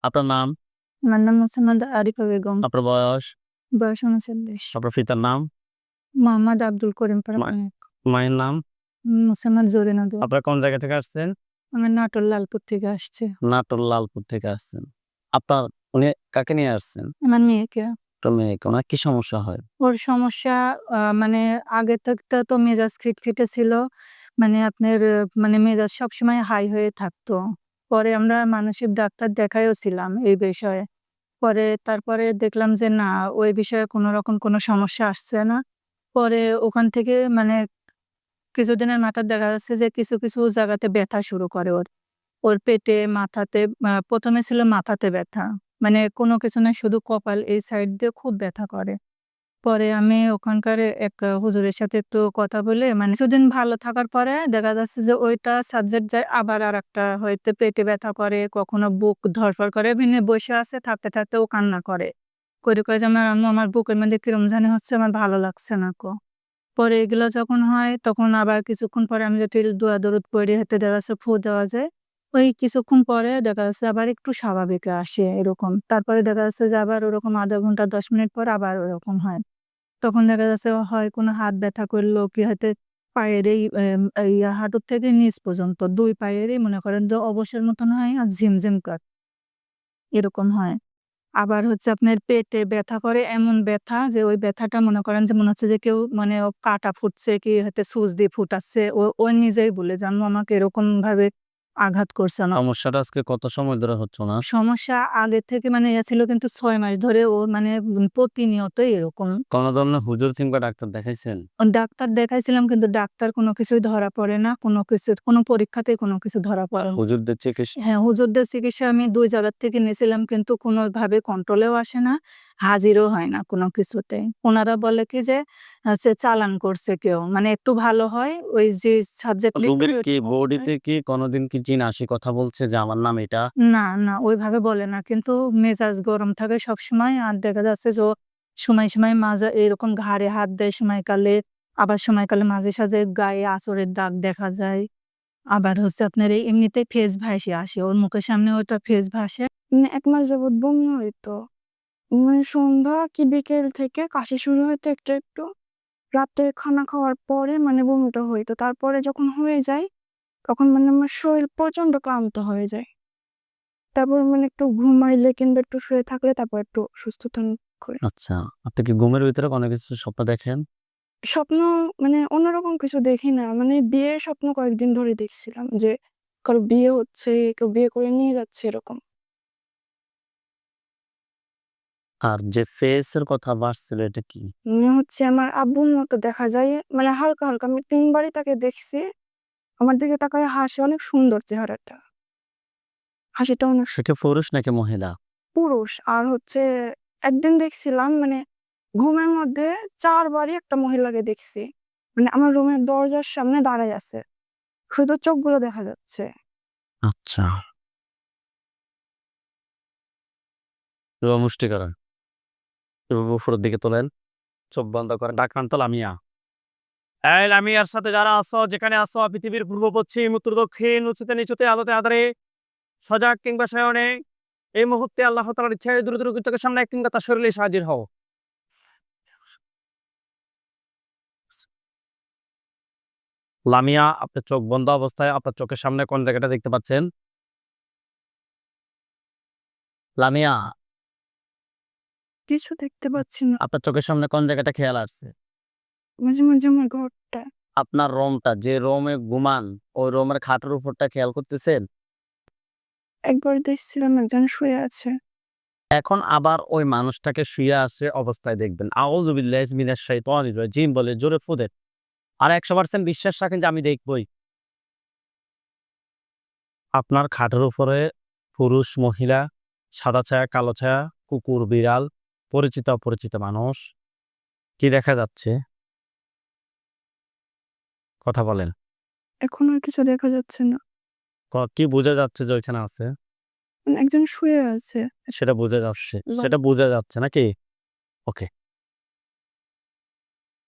আপনার নাম? আমার নাম মোসাম্মদ আরিফা বেগম। আপনার বয়স? বয়স ৩৯। আপনার পিতার নাম? মোহাম্মদ আব্দুল করিম মা পারাপানিক। মায়ের নাম? মোসাম্মদ জরিনা দোয়া। আপনারা কোন জায়গা থেকে আসছেন? আমি নাটোর লালপুর থেকে আসছি। নাটোর লালপুর থেকে আসছেন। আপনার উনি কাকে নিয়ে আসছেন? আমার মেয়েকে। আপনার মেয়েকে। উনার কি সমস্যা হয়? ওর সমস্যা মানে আগে থেকে তো মেজাজ খিটখিটে ছিল। মানে আপনার মানে মেজাজ সবসময় হাই হয়ে থাকতো। পরে আমরা মানসিক ডাক্তার দেখাইও ছিলাম এই বিষয়ে। তারপরে দেখলাম যে না, ওই বিষয়ে কোনো রকম কোনো সমস্যা আসছে না। পরে ওখান থেকে মানে কিছুদিনের মাথায় দেখা যাচ্ছে যে কিছু জায়গাতে ব্যথা শুরু করে ওর। ওর পেটে, মাথাতে ১ম এ ছিল মাথাতে ব্যথা। মানে কোনো কিছু না, শুধু কপাল এই সাইড দিয়ে খুব ব্যথা করে। পরে আমি ওখানকার এক হুজুরের সাথে একটু কথা বলে মানে কিছুদিন ভালো থাকার পরে দেখা যাচ্ছে যে ওইটা সাবজেক্ট যায় আবার আরেকটা, হয়তো পেটে ব্যথা করে, কখনো বুক ধড়ফড় করে। এমনি বসে আছে, থাকতে ও কান্না করে। করে যে, "আমার আম্মু, আমার বুকের মধ্যে কিরম জানি হচ্ছে, আমার ভালো লাগছে না কো।" পরে এগুলা যখন হয় তখন আবার কিছুক্ষণ পরে আমি যদি দোয়া দরুদ পড়ি, হাতে দেখা যাচ্ছে ফু দেওয়া যায়। ওই কিছুক্ষণ পরে দেখা যাচ্ছে আবার একটু স্বাভাবিকে আসে এরকম। তারপরে দেখা যাচ্ছে যে আবার ওরকম ০.৫ ঘন্টা ১০ মিনিট পর আবার ওরকম হয়। তখন দেখা যাচ্ছে হয় কোনো হাত ব্যথা করলো, কি হয়তো পায়ের এই হাঁটুর থেকে নিচ পর্যন্ত ২ পায়েরই মনে করেন যে অবসের মতন হয় আর ঝিমঝিম করে, এরকম হয়। আবার হচ্ছে আপনার পেটে ব্যথা করে, এমন ব্যথা যে ওই ব্যথাটা মনে করেন যে মনে হচ্ছে যে কেউ মানে কাঁটা ফুটছে, কি হয়তো সুচ দিয়ে ফুটাচ্ছে। ও নিজেই বলে যে, "আম্মু, আমাকে এরকমভাবে আঘাত করছে আমাকে।" সমস্যাটা আজকে কত সময় ধরে হচ্ছে উনার? সমস্যা আগের থেকে মানে ছিল, কিন্তু ৬ মাস ধরে ও মানে প্রতিনিয়তই এরকম। কোন ধরনের হুজুর কিংবা ডাক্তার দেখাইছেন? ডাক্তার দেখাইছিলাম, কিন্তু ডাক্তার কোনো কিছুই ধরা পড়ে না। কোনো পরীক্ষাতেই কোনো কিছু ধরা পড়ে না। হুজুরদের চিকিৎসা হ্যাঁ, হুজুরদের চিকিৎসা আমি ২ জায়গা থেকে নিয়েছিলাম, কিন্তু কোনোভাবে কন্ট্রোলেও আসে না, হাজিরও হয় না কোনো কিছুতেই। উনারা বলে কি যে হচ্ছে চালান করছে কেউ। মানে একটু ভালো হয়, ওই যে সাবজেক্ট লিখবে রোগীর কি বডিতে কি কোনদিন কি জিন আসি কথা বলছে যে আমার নাম এটা? না, ওইভাবে বলে না। কিন্তু মেজাজ গরম থাকে সবসময়। আর দেখা যাচ্ছে যে ও সময় মাজা এরকম ঘাড়ে হাত দেয় সময়কালে, আবার সময়কালে মাঝে সাঝে গায়ে আঁচড়ের দাগ দেখা যায়। আবার হচ্ছে আপনার এই এমনিতেই ফেস ভাইসে আসে। ওর মুখের সামনে ওটা ফেস ভাসে। ১ মাস যাবৎ বমি হইতো। মানে সন্ধ্যা কি বিকেল থেকে কাশি শুরু হইতো একটু। রাতে খানা খাওয়ার পরে মানে বমিটা হইতো। তারপরে যখন হয়ে যায়, তখন মানে আমার শরীর প্রচন্ড ক্লান্ত হয়ে যায়। তারপর মানে একটু ঘুমাইলে কিংবা একটু শুয়ে থাকলে তারপর একটু সুস্থতা করে। আচ্ছা, আপনি কি ঘুমের ভিতরে কোনো কিছু স্বপ্ন দেখেন? স্বপ্ন মানে অন্যরকম কিছু দেখি না। মানে বিয়ের স্বপ্ন কয়েকদিন ধরে দেখছিলাম যে কারো বিয়ে হচ্ছে, কেউ বিয়ে করে নিয়ে যাচ্ছে এরকম। আর যে ফেস এর কথা ভাসছিল এটা কি? মনে হচ্ছে আমার আব্বুর মতো দেখা যায়। মানে হালকা। আমি ৩ বারই তাকে দেখছি। আমার দিকে তাকায় হাসে, অনেক সুন্দর চেহারাটা। হাসিটা অনেক সে কি পুরুষ নাকি মহিলা? পুরুষ। আর হচ্ছে একদিন দেখছিলাম মানে ঘুমের মধ্যে ৪ বারই একটা মহিলাকে দেখছি। মানে আমার রুমের দরজার সামনে দাঁড়ায় আছে। শুধু চোখগুলো দেখা যাচ্ছে। আচ্ছা। এবার মুষ্টি করেন। এভাবে উপরের দিকে তোলেন। চোখ বন্ধ করেন। ডাক নাম তো লামিয়া। এই লামিয়ার সাথে যারা আছো, যেখানে আছো, পৃথিবীর পূর্ব, পশ্চিম, উত্তর, দক্ষিণ, উঁচুতে নিচুতে, আলোতে আঁধারে, সজাগ কিংবা শয়নে, এই মুহূর্তে আল্লাহ তাআলার ইচ্ছায় দ্রুত চোখের সামনে কিংবা তার শরীরে এসে হাজির হও। লামিয়া, আপনার চোখ বন্ধ অবস্থায় আপনার চোখের সামনে কোন জায়গাটা দেখতে পাচ্ছেন? লামিয়া, কিছু দেখতে পাচ্ছি না। আপনার চোখের সামনে কোন জায়গাটা খেয়াল আসছে? মাঝে আমার ঘরটা। আপনার রুমটা, যে রুমে ঘুমান, ওই রুমের খাটের উপরটা খেয়াল করতেছেন? একবার দেখছিলাম একজন শুয়ে আছে। এখন আবার ওই মানুষটাকে শুয়ে আছে অবস্থায় দেখবেন। আউযু বিল্লাহি মিনাশ শাইতানির রাজিম বলে জোরে ফু দেন। আর ১০০% বিশ্বাস রাখেন যে আমি দেখবই। আপনার খাটের উপরে পুরুষ, মহিলা, সাদা ছায়া, কালো ছায়া, কুকুর, বিড়াল, পরিচিত অপরিচিত মানুষ। কি দেখা যাচ্ছে? কথা বলেন। এখন আর কিছু দেখা যাচ্ছে না। কি বোঝা যাচ্ছে যে ওইখানে আছে? মানে একজন শুয়ে আছে। সেটা বোঝা যাচ্ছে। ল সেটা বোঝা যাচ্ছে নাকি? ওকে।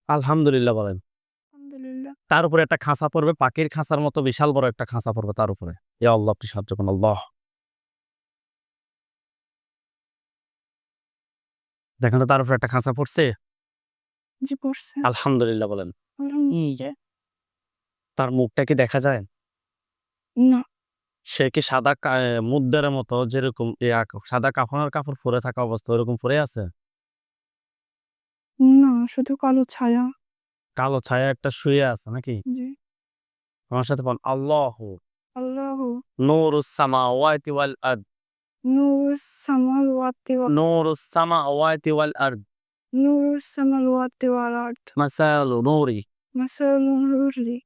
আলহামদুলিল্লাহ বলেন। আলহামদুলিল্লাহ। তার উপরে একটা খাঁচা পড়বে, পাখির খাঁচার মতো বিশাল বড় একটা খাঁচা পড়বে তার উপরে। ইয়া আল্লাহ, আপনি সাহায্য করুন আল্লাহ। দেখেন তো তার উপরে একটা খাঁচা পড়ছে। জি পড়ছে। আলহামদুলিল্লাহ বলেন। আলহামদুলিল্লাহ। তার মুখটা কি দেখা যায়? না, সে কি সাদা মুদ্দার মতো যেরকম সাদা কাফনের কাপড় পরে থাকা অবস্থা ওরকম পরে আছে? না শুধু কালো ছায়া। কালো ছায়া একটা শুয়ে আছে নাকি? জি। আমার সাথে বল আল্লাহু আল্লাহু নূরুস সামাওয়াতি ওয়াল আরদ। নূরুস সামাওয়াতি ওয়া নূরুস সামাওয়াতি ওয়াল আরদ। নূরুস সামাওয়াতি ওয়াল আরদ। মাসালু নূরি। মাসালু নূরি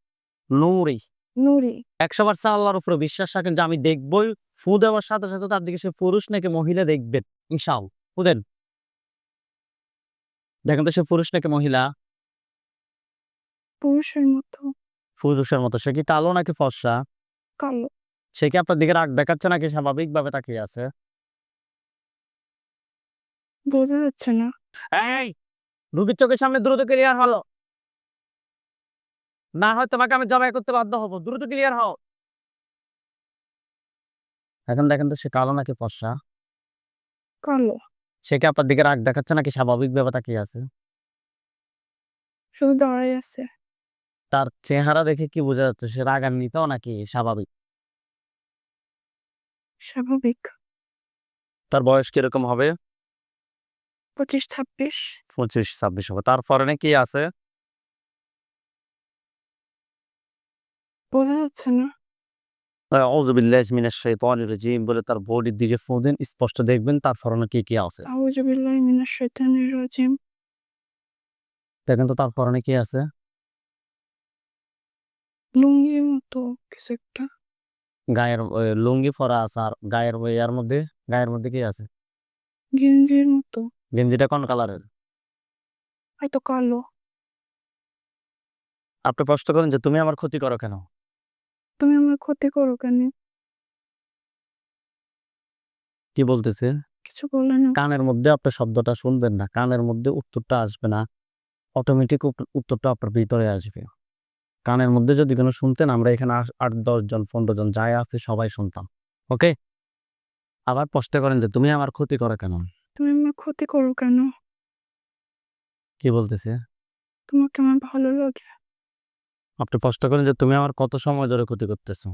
নূরি। নূরি। 100% আল্লাহর উপরে বিশ্বাস রাখেন যে আমি দেখবই। ফু দেওয়ার সাথে সাথে তার দিকে সে পুরুষ নাকি মহিলা দেখবেন ইনশাআল্লাহ। ফু দেন। দেখেন তো সে পুরুষ নাকি মহিলা? পুরুষের মতো পুরুষের মতো। সে কি কালো নাকি ফর্সা? কালো। সে কি আপনার দিকে রাগ দেখাচ্ছে নাকি স্বাভাবিকভাবে তাকিয়ে আছে? বোঝা যাচ্ছে না। এই রুগীর চোখের সামনে দ্রুত ক্লিয়ার হলো, না হয় তোমাকে আমি জবাই করতে বাধ্য হব। দ্রুত ক্লিয়ার হও। এখন দেখেন তো সে কালো নাকি ফর্সা? কালো। সে কি আপনার দিকে রাগ দেখাচ্ছে নাকি স্বাভাবিকভাবে তাকিয়ে আছে? শুধু দাঁড়াই আছে। তার চেহারা দেখে কি বোঝা যাচ্ছে সে রাগান্বিত নাকি স্বাভাবিক? স্বাভাবিক। তার বয়স কিরকম হবে? 25-26। 25-26 হবে। তার পরনে কি আছে? বোঝা যাচ্ছে না। আউযু বিল্লাহি মিনাশ শাইতানির রাজিম বলে তার বডির দিকে ফু দিন, স্পষ্ট দেখবেন তার পরনে কি আছে। আউযু বিল্লাহি মিনাশ শাইতানির রাজিম। দেখেন তো তার পরনে কি আছে। লুঙ্গির মতো কিছু একটা। গায়ের লুঙ্গি পরা আছে আর গায়ের গায়ের মধ্যে কি আছে? গেঞ্জির মতো। গেঞ্জিটা কোন কালারের? হয়তো কালো। আপনি প্রশ্ন করেন যে তুমি আমার ক্ষতি করো কেন? তুমি আমার ক্ষতি করো কেন? কি বলতেছে? কিছু বলে না। কানের মধ্যে আপনি শব্দটা শুনবেন না, কানের মধ্যে উত্তরটা আসবে না, অটোমেটিক উত্তরটা আপনার ভিতরে আসবে। কানের মধ্যে যদি কোনো শুনতেন আমরা এখানে 8-10 জন 15 জন যাই আছে সবাই শুনতাম। ওকে। আবার প্রশ্ন করেন যে তুমি আমার ক্ষতি করো কেন? তুমি আমার ক্ষতি করো কেন? কি বলতেছে? তোমাকে আমার ভালো লাগে। আপনি প্রশ্ন করেন যে তুমি আমার কত সময় ধরে ক্ষতি করতেছো?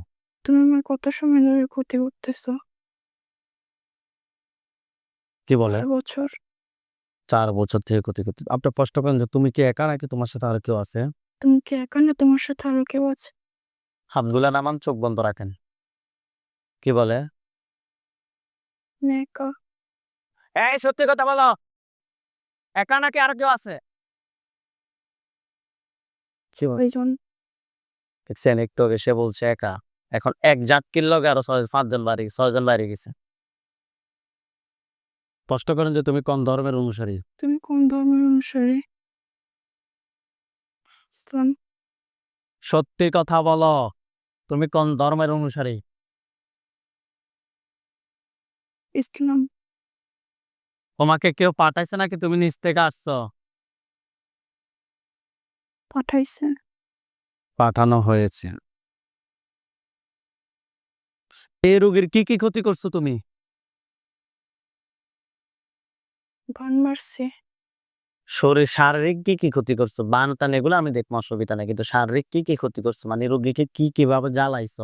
তুমি আমার কত সময় ধরে ক্ষতি করতেছো? কি বলে? 4 বছর। 4 বছর থেকে ক্ষতি করতে। আপনি প্রশ্ন করেন যে তুমি কি একা নাকি তোমার সাথে আর কেউ আছে? তুমি কি একা না তোমার সাথে আরো কেউ আছে? হাতগুলা নামান, চোখ বন্ধ রাখেন। কি বলে? আমি একা। এই সত্যি কথা বলো, একা নাকি আর কেউ আছে? 6 জন। দেখছেন একটু আগে সে বলছে একা, এখন এক জাটকির লগে আরো 5 জন 6 জন বাড়ি গেছে। প্রশ্ন করেন যে তুমি কোন ধর্মের অনুসারী? তুমি কোন ধর্মের অনুসারী? ইসলাম। সত্যি কথা বলো, তুমি কোন ধর্মের অনুসারী? ইসলাম। তোমাকে কেউ পাঠাইছে নাকি তুমি নিজ থেকে আসছো? পাঠাইছে। পাঠানো হয়েছে। এই রোগীর কি ক্ষতি করছো তুমি? বান মারছে। শারীরিক কি ক্ষতি করছো? বান টান এগুলো আমি দেখবো, অসুবিধা নাই, কিন্তু শারীরিক কি ক্ষতি করছো? মানে রোগীকে কিভাবে জ্বালাইছো?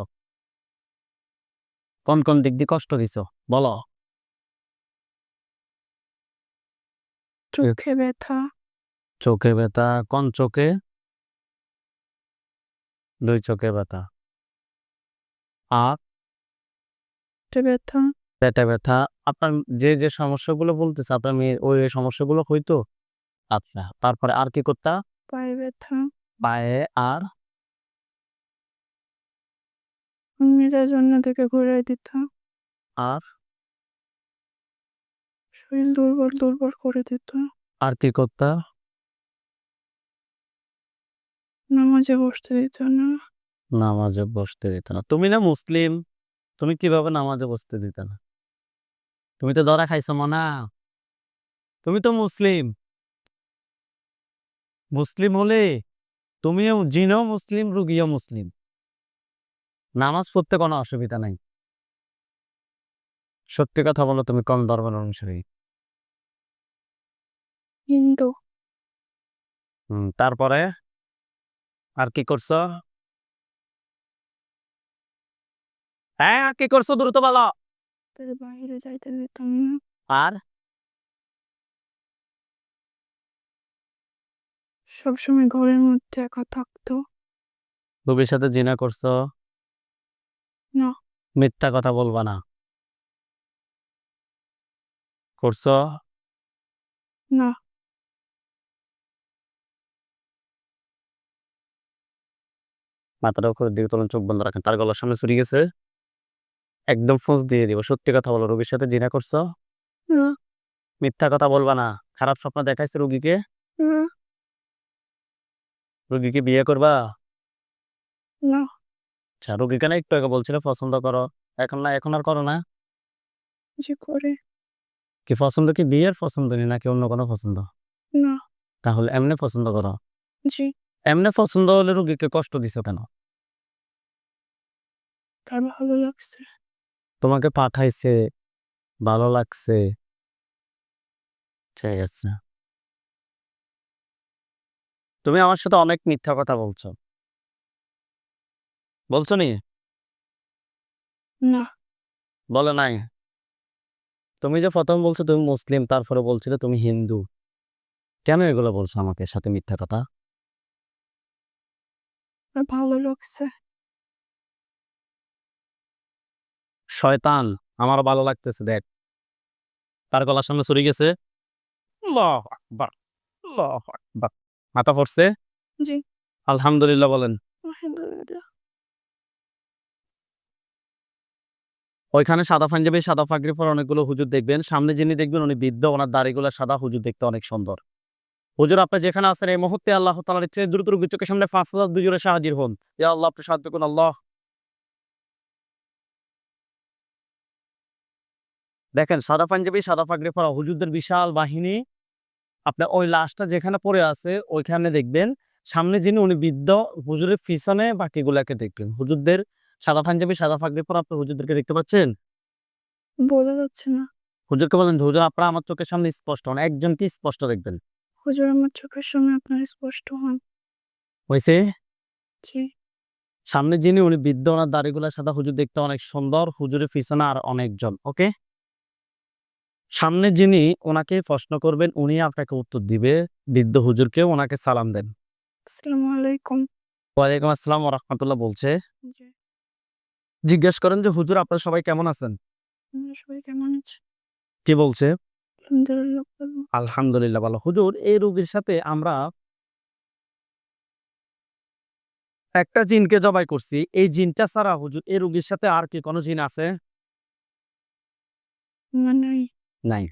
কোন দিক দিয়ে কষ্ট দিছো বলো? চোখে ব্যথা। চোখে ব্যথা? কোন চোখে? 2 চোখে ব্যথা। আর পেটে ব্যথা। পেটে ব্যথা। আপনার যে সমস্যাগুলো বলতেছে আপনার মেয়ে ওই সমস্যাগুলো হইতো? আচ্ছা, তারপরে আর কি করতা? পায়ে ব্যথা। পায়ে আর? মেজাজ অন্যদিকে ঘুরাই দিত। আর? শরীর দুর্বল দুর্বল করে দিত। আর কি করতা? নামাজে বসতে দিত না। নামাজে বসতে দিত না। তুমি না মুসলিম, তুমি কিভাবে নামাজে বসতে দিত না? তুমি তো ধরা খাইছো মানা। তুমি তো মুসলিম। মুসলিম হলে তুমিও জিনও মুসলিম, রুগীও মুসলিম। নামাজ পড়তে কোনো অসুবিধা নাই। সত্যি কথা বলো তুমি কোন ধর্মের অনুসারী? হিন্দু। তারপরে আর কি করছো? হ্যাঁ, আর কি করছো দ্রুত বলো। তার বাইরে যাইতে দিতাম না। আর সবসময় ঘরের মধ্যে একা থাকতো। রবির সাথে জিনা করছো? না। মিথ্যা কথা বলবা না। করছো? না। মাথাটা উপরের দিকে তোলেন, চোখ বন্ধ রাখেন। তার গলার সামনে চুরি গেছে, একদম ফোঁস দিয়ে দিব। সত্যি কথা বলো, রবির সাথে জিনা করছো? না। মিথ্যা কথা বলবা না। খারাপ স্বপ্ন দেখাইছে রুগীকে? না। রুগীকে বিয়ে করবা? না। আচ্ছা, রুগীকে না একটু আগে বলছিলে পছন্দ করো, এখন না, এখন আর করো না? যে করে। কি পছন্দ, কি বিয়ের পছন্দ নি নাকি অন্য কোনো পছন্দ? না। তাহলে এমনি পছন্দ করো? জি। এমনি পছন্দ হলে রুগীকে কষ্ট দিছো কেন? তার ভালো লাগছে। তোমাকে পাঠাইছে, ভালো লাগছে, ঠিক আছে। তুমি আমার সাথে অনেক মিথ্যা কথা বলছো। বলছো নি? না। বলে নাই? তুমি যে প্রথম বলছো তুমি মুসলিম, তারপরে বলছিলে তুমি হিন্দু, কেন এগুলো বলছো আমাকে সাথে মিথ্যা কথা? তার ভালো লাগছে। শয়তান, আমারও ভালো লাগতেছে, দেখ। তার গলার সামনে চুরি গেছে। আল্লাহু আকবার, আল্লাহু আকবার। মাথা পড়ছে? জি। আলহামদুলিল্লাহ বলেন। আলহামদুলিল্লাহ। ওইখানে সাদা পাঞ্জাবি, সাদা পাগড়ি পরা অনেকগুলো হুজুর দেখবেন। সামনে যিনি দেখবেন উনি বৃদ্ধ, ওনার দাড়িগুলো সাদা, হুজুর দেখতে অনেক সুন্দর। হুজুর, আপনি যেখানে আছেন এই মুহূর্তে আল্লাহ তাআলার ইচ্ছে দ্রুত রুগীর চোখের সামনে ৫,০০০ দুজোরে হাজির হন। ইয়া আল্লাহ, আপনি সাহায্য করুন আল্লাহ। দেখেন, সাদা পাঞ্জাবি, সাদা পাগড়ি পরা হুজুরদের বিশাল বাহিনী। আপনার ওই লাশটা যেখানে পড়ে আছে ওইখানে দেখবেন। সামনে যিনি উনি বৃদ্ধ, হুজুরের পিছনে বাকিগুলাকে দেখবেন। হুজুরদের সাদা পাঞ্জাবি, সাদা পাগড়ি পরা আপনি হুজুরদেরকে দেখতে পাচ্ছেন? বোঝা যাচ্ছে না। হুজুরকে বলেন, হুজুর আপনারা আমার চোখের সামনে স্পষ্ট হন, একজনকে স্পষ্ট দেখবেন। হুজুর আমার চোখের সামনে আপনার স্পষ্ট হন। হয়েছে? জি। সামনে যিনি উনি বৃদ্ধ, ওনার দাড়িগুলোর সাদা, হুজুর দেখতে অনেক সুন্দর, হুজুরের পিছনে আর অনেকজন। ওকে, সামনে যিনি ওনাকে প্রশ্ন করবেন উনি আপনাকে উত্তর দিবে। বৃদ্ধ হুজুরকে ওনাকে সালাম দেন। আসসালামু আলাইকুম। ওয়ালাইকুম আসসালাম ওয়া রাহমাতুল্লাহ বলছে। জি। জিজ্ঞেস করেন যে হুজুর আপনারা সবাই কেমন আছেন? আমরা সবাই কেমন আছি? কি বলছে? আলহামদুলিল্লাহ ভালো। আলহামদুলিল্লাহ ভালো। হুজুর, এই রোগীর সাথে আমরা একটা জিনকে জবাই করছি। এই জিনটা ছাড়া হুজুর এই রোগীর সাথে আর কি কোনো জিন আছে? নাই। নাই।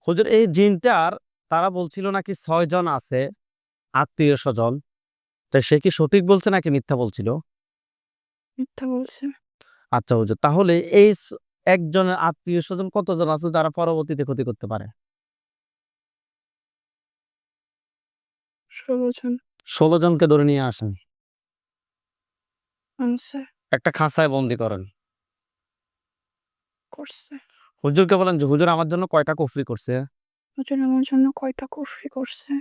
হুজুর, এই জিনটার তারা বলছিল নাকি ৬ জন আছে আত্মীয়-স্বজন। তো সে কি সঠিক বলছে নাকি মিথ্যা বলছিল? মিথ্যা বলছে। আচ্ছা হুজুর, তাহলে এই একজনের আত্মীয়-স্বজন কতজন আছে যারা পরবর্তীতে ক্ষতি করতে পারে? ১৬ জন। ১৬ জনকে ধরে নিয়ে আসেন। আনছে। একটা খাঁচায় বন্দী করেন। করছে। হুজুরকে বলেন যে হুজুর আমার জন্য কয়টা কুফরি করছে? হুজুর আমার জন্য কয়টা কুফরি করছে?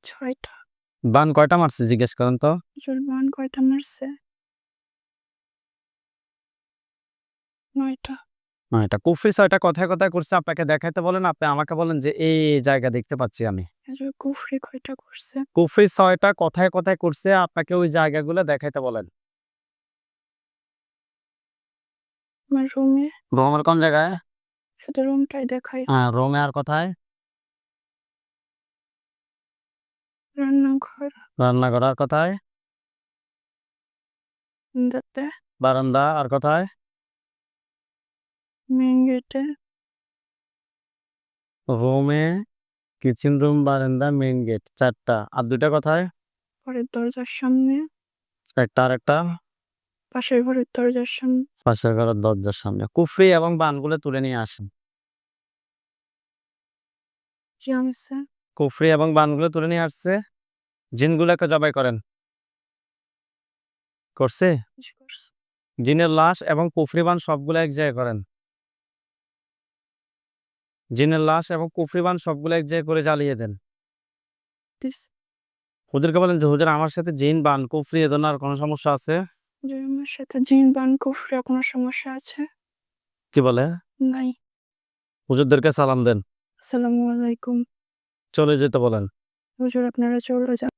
৬ টা। বান কয়টা মারছে জিজ্ঞেস করেন তো? হুজুর বান কয়টা মারছে? ৯ টা। না, এটা কুফরি ৬ টা কথায়, কথায় করছে আপনাকে দেখাইতে বলেন, আপনি আমাকে বলেন যে এই জায়গা দেখতে পাচ্ছি আমি। হুজুর কুফরি কয়টা করছে? কুফরি ৬ টা কথায়, কথায় করছে, আপনাকে ওই জায়গাগুলো দেখাইতে বলেন। আমার রুমে। রোমের কোন জায়গায়? শুধু রুমটাই দেখাই। হ্যাঁ, রোমে আর কোথায়? রান্নাঘর। রান্নাঘর আর কোথায়? দাতে। বারান্দা আর কোথায়? মেইন গেটে। রোমে, কিচেন রুম, বারান্দা, মেইন গেট ৪ টা। আর ২ টা কোথায়? পরের দরজার সামনে। একটা আরেকটা? পাশের ঘরের দরজার সামনে। পাশের ঘরের দরজার সামনে। কুফরি এবং বানগুলো তুলে নিয়ে আসেন। জি আনছে। কুফরি এবং বানগুলো তুলে নিয়ে আসছে। জিনগুলোকে জবাই করেন। করছে? জি করছে। জিনের লাশ এবং কুফরি বান সবগুলো এক জায়গায় করেন। জিনের লাশ এবং কুফরিবান সবগুলো এক জায়গায় করে জ্বালিয়ে দেন। হুজুরকে বলেন যে হুজুর আমার সাথে জিন বান কুফরি এ ধরনের আর কোনো সমস্যা আছে? যে আমার সাথে জিন বান কুফরি কোনো সমস্যা আছে? কি বলে? নাই। হুজুরদেরকে সালাম দেন, আসসালামু আলাইকুম। চলে যেতে বলেন। হুজুর আপনারা চলে যান।